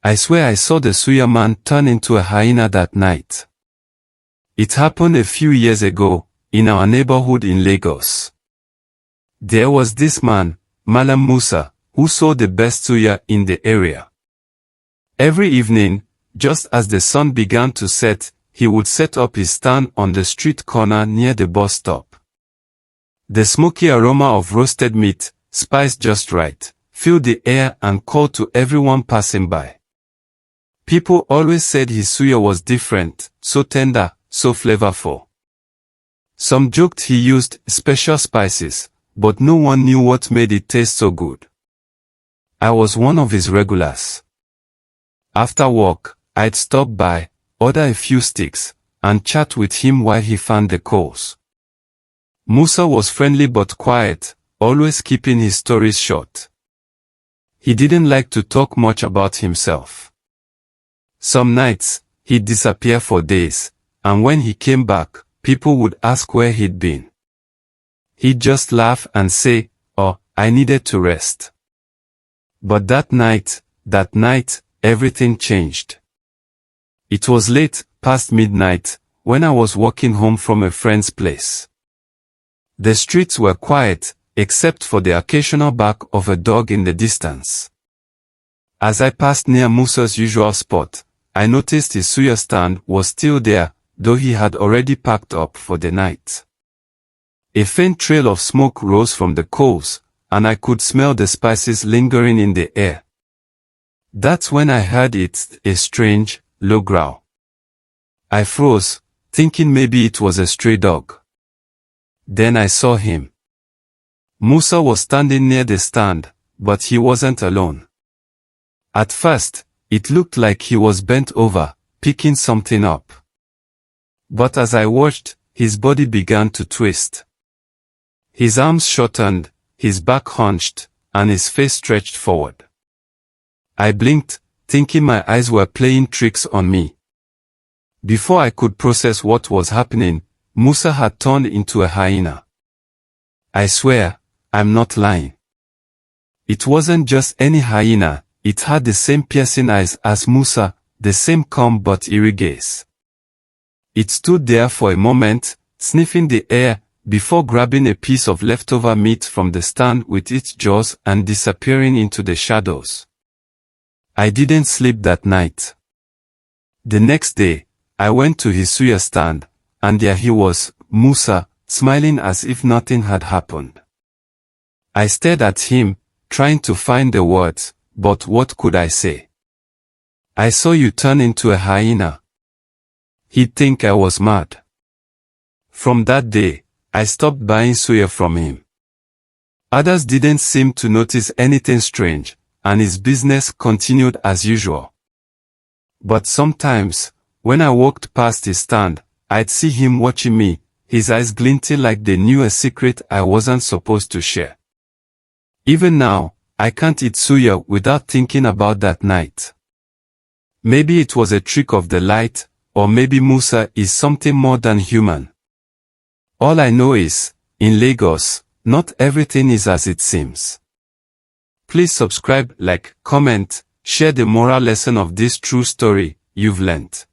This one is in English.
I swear I saw the Suya man turn into a hyena that night. It happened a few years ago, in our neighborhood in Lagos. There was this man, Malam Musa, who sold the best suya in the area. Every evening, just as the sun began to set, he would set up his stand on the street corner near the bus stop. The smoky aroma of roasted meat, spiced just right, filled the air and called to everyone passing by. People always said his suya was different, so tender, so flavorful. Some joked he used special spices, but no one knew what made it taste so good. I was one of his regulars. After work, I'd stop by, order a few sticks, and chat with him while he fanned the coals. Musa was friendly but quiet, always keeping his stories short. He didn't like to talk much about himself. Some nights, he'd disappear for days, and when he came back, people would ask where he'd been. He'd just laugh and say, "Oh, I needed to rest." But that night, everything changed. It was late, past midnight, when I was walking home from a friend's place. The streets were quiet, except for the occasional bark of a dog in the distance. As I passed near Musa's usual spot, I noticed his suya stand was still there, though he had already packed up for the night. A faint trail of smoke rose from the coals, and I could smell the spices lingering in the air. That's when I heard a strange, low growl. I froze, thinking maybe it was a stray dog. Then I saw him. Musa was standing near the stand, but he wasn't alone. At first, it looked like he was bent over, picking something up. But as I watched, his body began to twist. His arms shortened, his back hunched, and his face stretched forward. I blinked, thinking my eyes were playing tricks on me. Before I could process what was happening, Musa had turned into a hyena. I swear, I'm not lying. It wasn't just any hyena, it had the same piercing eyes as Musa, the same calm but eerie gaze. It stood there for a moment, sniffing the air, before grabbing a piece of leftover meat from the stand with its jaws and disappearing into the shadows. I didn't sleep that night. The next day, I went to his suya stand, and there he was, Musa, smiling as if nothing had happened. I stared at him, trying to find the words, but what could I say? "I saw you turn into a hyena." He'd think I was mad. From that day, I stopped buying suya from him. Others didn't seem to notice anything strange, and his business continued as usual. But sometimes, when I walked past his stand, I'd see him watching me, his eyes glinting like they knew a secret I wasn't supposed to share. Even now, I can't eat suya without thinking about that night. Maybe it was a trick of the light, or maybe Musa is something more than human. All I know is, in Lagos, not everything is as it seems. Please subscribe, like, comment, share the moral lesson of this true story you've learnt.